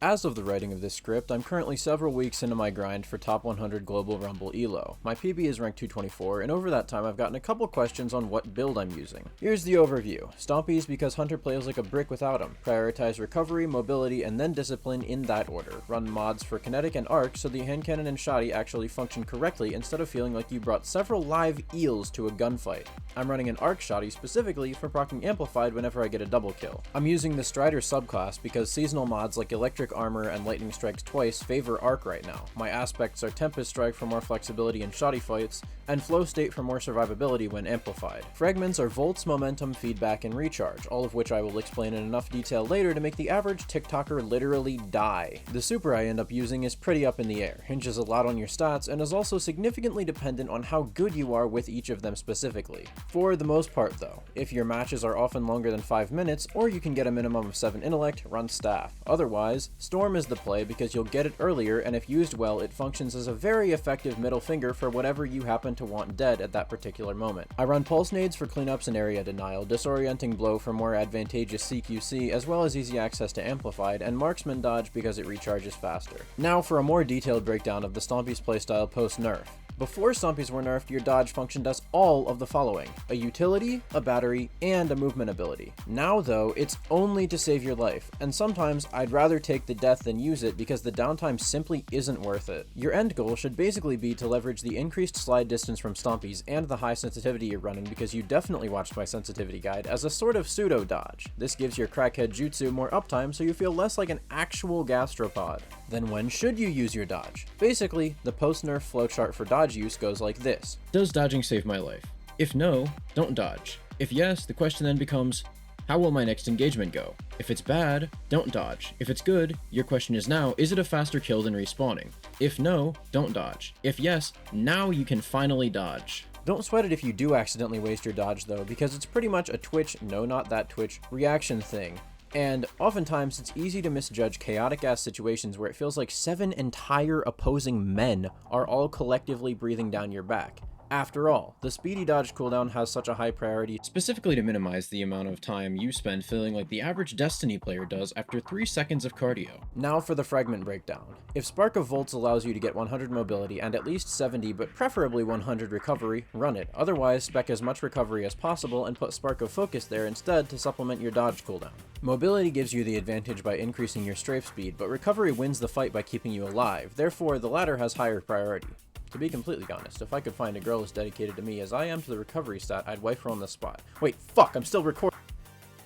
As of the writing of this script, I'm currently several weeks into my grind for top 100 global Rumble elo. My PB is ranked 224, and over that time I've gotten a couple questions on what build I'm using. Here's the overview. Stompies because Hunter plays like a brick without him. Prioritize recovery, mobility, and then discipline in that order. Run mods for kinetic and arc so the hand cannon and shoddy actually function correctly instead of feeling like you brought several live eels to a gunfight. I'm running an arc shoddy specifically for proccing amplified whenever I get a double kill. I'm using the Strider subclass because seasonal mods like electric armor and lightning strikes twice favor arc right now. My aspects are Tempest Strike for more flexibility in shoddy fights, and Flow State for more survivability when amplified. Fragments are volts, momentum, feedback, and recharge, all of which I will explain in enough detail later to make the average TikToker literally die. The super I end up using is pretty up in the air, hinges a lot on your stats, and is also significantly dependent on how good you are with each of them specifically. For the most part though, if your matches are often longer than 5 minutes, or you can get a minimum of 7 intellect, run staff. Otherwise, Storm is the play because you'll get it earlier, and if used well, it functions as a very effective middle finger for whatever you happen to want dead at that particular moment. I run pulse nades for cleanups and area denial, disorienting blow for more advantageous CQC, as well as easy access to amplified, and marksman dodge because it recharges faster. Now for a more detailed breakdown of the Stompies playstyle post-nerf. Before Stompies were nerfed, your dodge functioned as all of the following: a utility, a battery, and a movement ability. Now though, it's only to save your life, and sometimes I'd rather take the death than use it because the downtime simply isn't worth it. Your end goal should basically be to leverage the increased slide distance from Stompies and the high sensitivity you're running, because you definitely watched my sensitivity guide, as a sort of pseudo dodge. This gives your crackhead jutsu more uptime so you feel less like an actual gastropod. Then when should you use your dodge? Basically, the post-nerf flowchart for dodge use goes like this. Does dodging save my life? If no, don't dodge. If yes, the question then becomes, how will my next engagement go? If it's bad, don't dodge. If it's good, your question is now, is it a faster kill than respawning? If no, don't dodge. If yes, now you can finally dodge. Don't sweat it if you do accidentally waste your dodge though, because it's pretty much a Twitch, no not that Twitch, reaction thing. And oftentimes it's easy to misjudge chaotic ass situations where it feels like 7 entire opposing men are all collectively breathing down your back. After all, the speedy dodge cooldown has such a high priority specifically to minimize the amount of time you spend feeling like the average Destiny player does after 3 seconds of cardio. Now for the fragment breakdown. If Spark of Volts allows you to get 100 mobility and at least 70 but preferably 100 recovery, run it. Otherwise, spec as much recovery as possible and put Spark of Focus there instead to supplement your dodge cooldown. Mobility gives you the advantage by increasing your strafe speed, but recovery wins the fight by keeping you alive, therefore the latter has higher priority. To be completely honest, if I could find a girl as dedicated to me as I am to the recovery stat, I'd wife her on the spot. Wait, fuck, I'm still recording!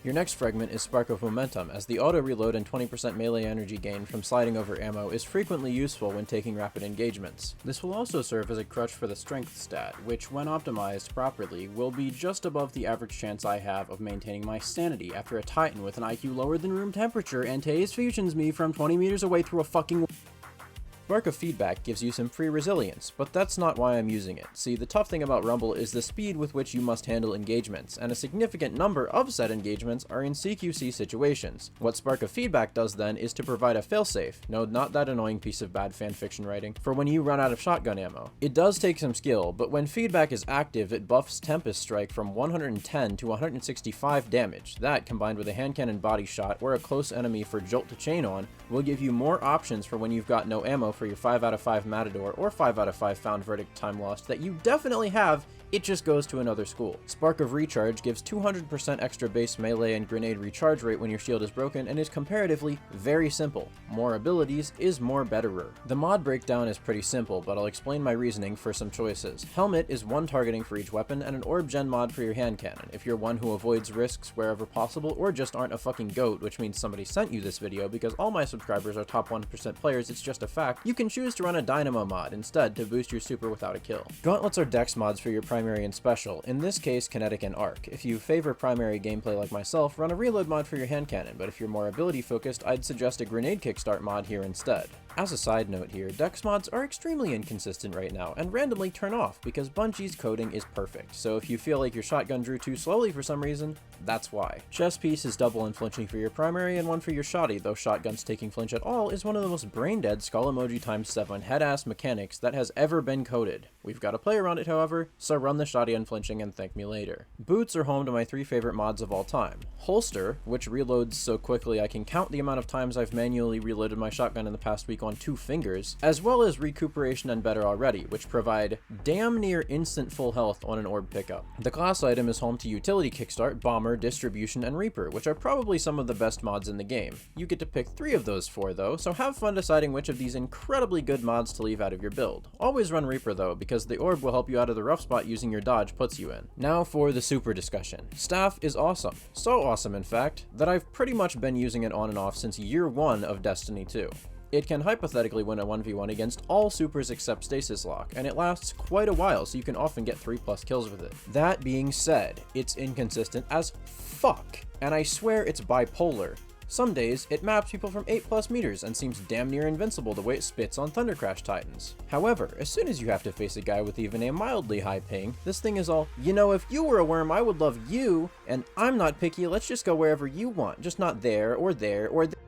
Your next fragment is Spark of Momentum, as the auto reload and 20% melee energy gain from sliding over ammo is frequently useful when taking rapid engagements. This will also serve as a crutch for the strength stat, which when optimized properly will be just above the average chance I have of maintaining my sanity after a Titan with an IQ lower than room temperature and Taze fusions me from 20 meters away through a fucking Spark of Feedback gives you some free resilience, but that's not why I'm using it. See, the tough thing about Rumble is the speed with which you must handle engagements, and a significant number of said engagements are in CQC situations. What Spark of Feedback does then is to provide a failsafe, no, not that annoying piece of bad fanfiction writing, for when you run out of shotgun ammo. It does take some skill, but when Feedback is active, it buffs Tempest Strike from 110 to 165 damage. That, combined with a hand cannon body shot or a close enemy for Jolt to chain on, will give you more options for when you've got no ammo for your 5 out of 5 Matador or 5 out of 5 Found Verdict time lost that you definitely have, it just goes to another school. Spark of Recharge gives 200% extra base melee and grenade recharge rate when your shield is broken and is comparatively very simple. More abilities is more betterer. The mod breakdown is pretty simple, but I'll explain my reasoning for some choices. Helmet is one targeting for each weapon and an orb gen mod for your hand cannon. If you're one who avoids risks wherever possible or just aren't a fucking goat, which means somebody sent you this video because all my subscribers are top 1% players, it's just a fact, you can choose to run a Dynamo mod instead to boost your super without a kill. Gauntlets are dex mods for your primary and special, in this case kinetic and arc. If you favor primary gameplay like myself, run a reload mod for your hand cannon, but if you're more ability focused, I'd suggest a grenade kickstart mod here instead. As a side note here, dex mods are extremely inconsistent right now and randomly turn off because Bungie's coding is perfect, so if you feel like your shotgun drew too slowly for some reason, that's why. Chest piece is double unflinching for your primary and one for your shoddy, though shotguns taking flinch at all is one of the most brain-dead skull emoji times 7 head-ass mechanics that has ever been coded. We've got to play around it however, so run the shoddy unflinching and thank me later. Boots are home to my 3 favorite mods of all time. Holster, which reloads so quickly I can count the amount of times I've manually reloaded my shotgun in the past week on 2 fingers, as well as recuperation and better already, which provide damn near instant full health on an orb pickup. The class item is home to utility kickstart, bomber, distribution, and reaper, which are probably some of the best mods in the game. You get to pick 3 of those 4 though, so have fun deciding which of these incredibly good mods to leave out of your build. Always run reaper though, because the orb will help you out of the rough spot using your dodge puts you in. Now for the super discussion. Staff is awesome. So awesome in fact, that I've pretty much been using it on and off since year 1 of Destiny 2. It can hypothetically win a 1v1 against all supers except Stasis Lock, and it lasts quite a while so you can often get 3+ kills with it. That being said, it's inconsistent as fuck, and I swear it's bipolar. Some days, it maps people from 8+ meters and seems damn near invincible the way it spits on Thundercrash Titans. However, as soon as you have to face a guy with even a mildly high ping, this thing is all, you know, if you were a worm I would love you, and I'm not picky, let's just go wherever you want, just not there or there or there.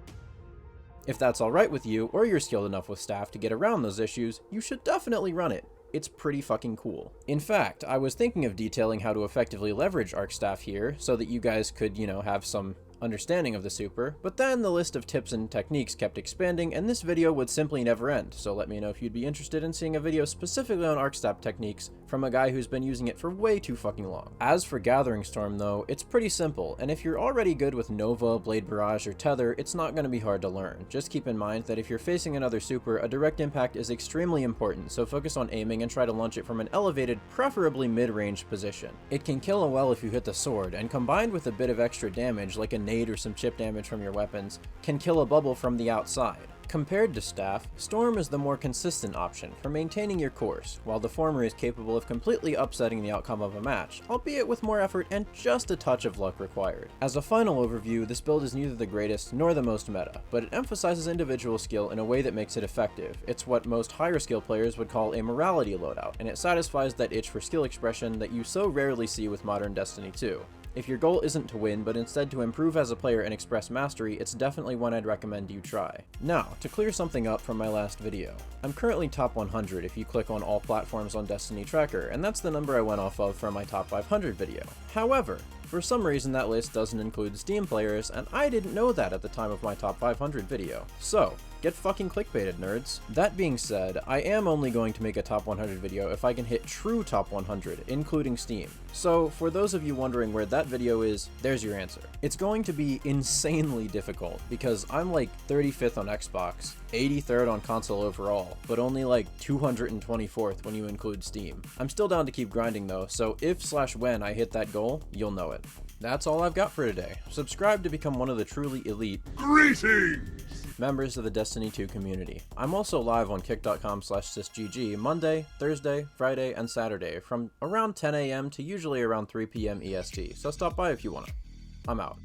If that's alright with you, or you're skilled enough with staff to get around those issues, you should definitely run it. It's pretty fucking cool. In fact, I was thinking of detailing how to effectively leverage Arc Staff here, so that you guys could, you know, have some understanding of the super, but then the list of tips and techniques kept expanding and this video would simply never end, so let me know if you'd be interested in seeing a video specifically on Arc Staff techniques from a guy who's been using it for way too fucking long. As for Gathering Storm though, it's pretty simple, and if you're already good with Nova, Blade Barrage, or Tether, it's not going to be hard to learn. Just keep in mind that if you're facing another super, a direct impact is extremely important, so focus on aiming and try to launch it from an elevated, preferably mid-range position. It can kill a well if you hit the sword, and combined with a bit of extra damage like a nade or some chip damage from your weapons, can kill a bubble from the outside. Compared to Staff, Storm is the more consistent option for maintaining your course, while the former is capable of completely upsetting the outcome of a match, albeit with more effort and just a touch of luck required. As a final overview, this build is neither the greatest nor the most meta, but it emphasizes individual skill in a way that makes it effective. It's what most higher skill players would call a morality loadout, and it satisfies that itch for skill expression that you so rarely see with modern Destiny 2. If your goal isn't to win, but instead to improve as a player and express mastery, it's definitely one I'd recommend you try. Now, to clear something up from my last video. I'm currently top 100 if you click on all platforms on Destiny Tracker, and that's the number I went off of from my top 500 video. However, for some reason that list doesn't include Steam players, and I didn't know that at the time of my top 500 video. So, get fucking clickbaited, nerds. That being said, I am only going to make a top 100 video if I can hit true top 100, including Steam. So, for those of you wondering where that video is, there's your answer. It's going to be insanely difficult, because I'm like 35th on Xbox, 83rd on console overall, but only like 224th when you include Steam. I'm still down to keep grinding though, so if/when I hit that goal, you'll know it. That's all I've got for today. Subscribe to become one of the truly elite members of the Destiny 2 community. I'm also live on kick.com/sysgg Monday, Thursday, Friday, and Saturday from around 10 AM to usually around 3 PM EST, so stop by if you wanna. I'm out.